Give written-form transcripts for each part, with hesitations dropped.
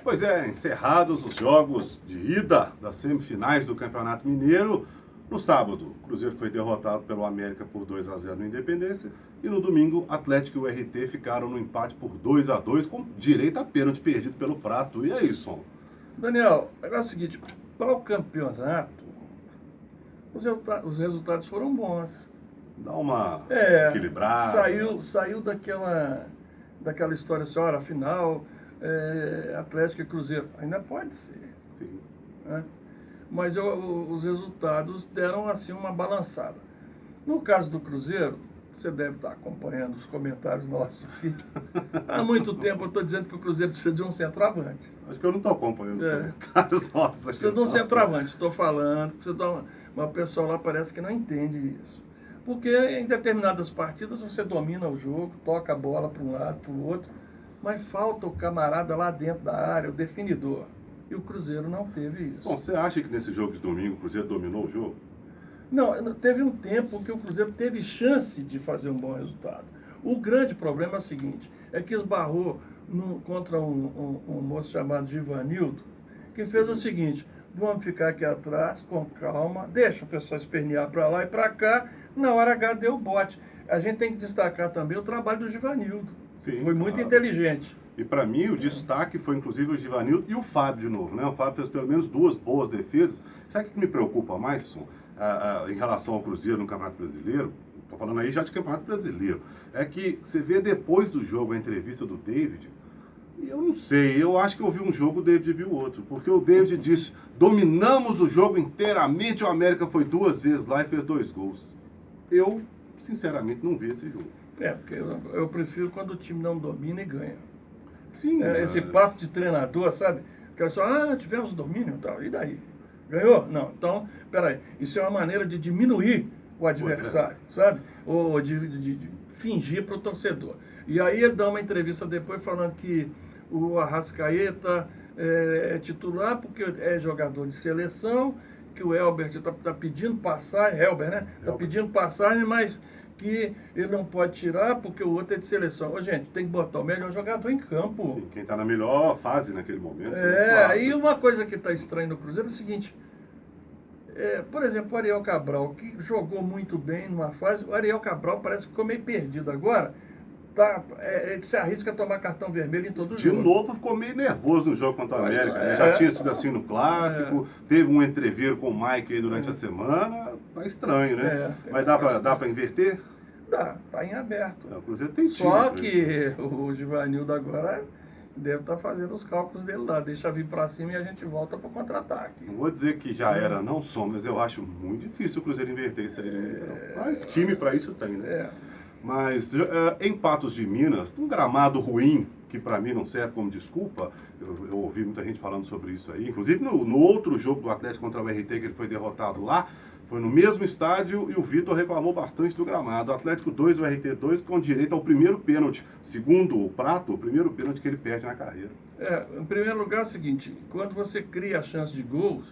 Pois é, encerrados os jogos de ida das semifinais do Campeonato Mineiro. No sábado, o Cruzeiro foi derrotado pelo América por 2-0 no Independência. E no domingo, Atlético e o RT ficaram no empate por 2-2, com direito a pênalti perdido pelo Prato. E aí, Som? Daniel, o negócio é o seguinte, para o campeonato, os resultados foram bons. Dá uma equilibrada. Saiu daquela história assim, olha, afinal, Atlético e Cruzeiro. Ainda pode ser. Sim. Né? Mas os resultados deram assim uma balançada. No caso do Cruzeiro, você deve estar acompanhando os comentários nossos aqui. Há muito tempo eu estou dizendo que o Cruzeiro precisa de um centroavante. Acho que eu não estou acompanhando os comentários nossos. Precisa de um centroavante, estou falando. Precisa de uma pessoa lá parece que não entende isso. Porque em determinadas partidas você domina o jogo, toca a bola para um lado, para o outro, mas falta o camarada lá dentro da área, o definidor. E o Cruzeiro não teve isso. Bom, você acha que nesse jogo de domingo o Cruzeiro dominou o jogo? Não, teve um tempo que o Cruzeiro teve chance de fazer um bom resultado. O grande problema é o seguinte, é que esbarrou contra um moço chamado Givanildo, que fez o seguinte, vamos ficar aqui atrás, com calma, deixa o pessoal espernear para lá e para cá, na hora H deu o bote. A gente tem que destacar também o trabalho do Givanildo. Sim, foi muito inteligente. E para mim o destaque foi inclusive o Givanildo e o Fábio de novo, né? O Fábio fez pelo menos 2 boas defesas. Sabe o que me preocupa mais, Som? Em relação ao Cruzeiro no Campeonato Brasileiro, estou falando aí já de Campeonato Brasileiro, é que você vê depois do jogo a entrevista do David, e eu não sei, eu acho que eu vi um jogo, o David viu outro, porque o David disse, dominamos o jogo inteiramente, o América foi 2 vezes lá e fez 2 gols. Eu, sinceramente, não vi esse jogo. Porque eu prefiro quando o time não domina e ganha. Sim, esse papo de treinador, sabe? Que é só, tivemos domínio e tal, e daí? Ganhou? Não. Então, peraí, isso é uma maneira de diminuir o adversário, sabe? Ou de fingir para o torcedor. E aí ele dá uma entrevista depois falando que o Arrascaeta é titular porque é jogador de seleção, que o Elber está pedindo passagem, Elber, né? Está pedindo passagem, mas que ele não pode tirar porque o outro é de seleção. Ô, gente, tem que botar o melhor jogador em campo. Sim, quem está na melhor fase naquele momento. Aí uma coisa que está estranha no Cruzeiro é o seguinte, por exemplo, o Ariel Cabral, que jogou muito bem numa fase, o Ariel Cabral parece que ficou meio perdido agora, ele se arrisca a tomar cartão vermelho em todo jogo. De novo ficou meio nervoso no jogo contra o América, né? Já tinha sido assim no Clássico, teve um entreveiro com o Mike aí durante a semana, tá estranho, né? Mas dá para inverter? Dá, tá em aberto. O Cruzeiro tem time. Só que o Givanildo agora deve estar fazendo os cálculos dele lá, deixa vir para cima e a gente volta para o contra-ataque. Não vou dizer que já era, não só, mas eu acho muito difícil o Cruzeiro inverter isso aí. Mas time para isso tem, né? Mas em Patos de Minas, um gramado ruim, que para mim não serve como desculpa, eu ouvi muita gente falando sobre isso aí, inclusive no outro jogo do Atlético contra o RT, que ele foi derrotado lá, foi no mesmo estádio e o Vitor reclamou bastante do gramado. O Atlético 2, o RT 2, com direito ao primeiro pênalti. Segundo o Prato, o primeiro pênalti que ele perde na carreira. Em primeiro lugar é o seguinte, quando você cria a chance de gols,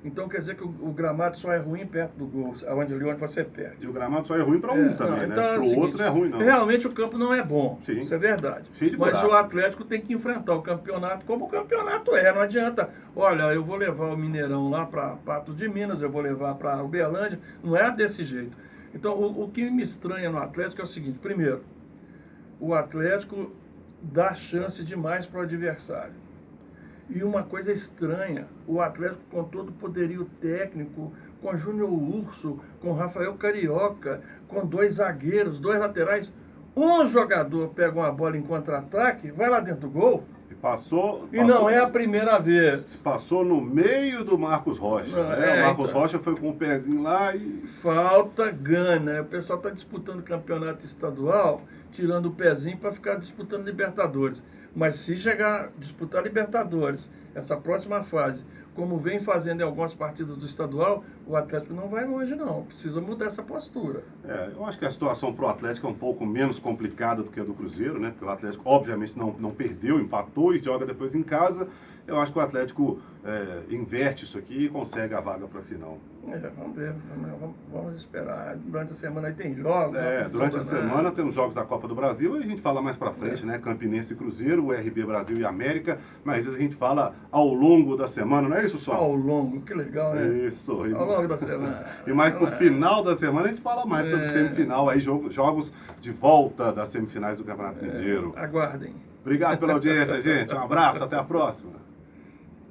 então quer dizer que o gramado só é ruim perto do gol, onde você perde. E o gramado só é ruim para um também, né? Para o outro não é ruim, não. Realmente o campo não é bom, sim, isso é verdade. Cheio de mas buraco. O Atlético tem que enfrentar o campeonato como o campeonato é. Não adianta, olha, eu vou levar o Mineirão lá para Patos de Minas, eu vou levar para Uberlândia, não é desse jeito. Então o que me estranha no Atlético é o seguinte, primeiro, o Atlético dá chance demais para o adversário. E uma coisa estranha, o Atlético com todo o poderio técnico, com Júnior Urso, com Rafael Carioca, com 2 zagueiros, 2 laterais, um jogador pega uma bola em contra-ataque, vai lá dentro do gol. Passou, e não é a primeira vez. Passou no meio do Marcos Rocha. O Marcos Rocha foi com o pezinho lá e... Falta gana. O pessoal está disputando campeonato estadual, tirando o pezinho para ficar disputando Libertadores. Mas se chegar a disputar Libertadores, essa próxima fase, como vem fazendo em algumas partidas do estadual, o Atlético não vai longe, não. Precisa mudar essa postura. Eu acho que a situação pro Atlético é um pouco menos complicada do que a do Cruzeiro, né? Porque o Atlético, obviamente, não perdeu, empatou e joga depois em casa. Eu acho que o Atlético inverte isso aqui e consegue a vaga para a final. Vamos ver, vamos esperar. Durante a semana aí tem jogos. Durante a semana temos jogos da Copa do Brasil e a gente fala mais para frente, né? Campinense e Cruzeiro, o RB Brasil e América, mas isso a gente fala ao longo da semana, não é isso, Sol? Ao longo, que legal, né? Isso. Ao longo da semana. E mais pro final da semana a gente fala mais sobre semifinal, aí jogos de volta das semifinais do Campeonato Mineiro. Aguardem. Obrigado pela audiência, gente. Um abraço, até a próxima.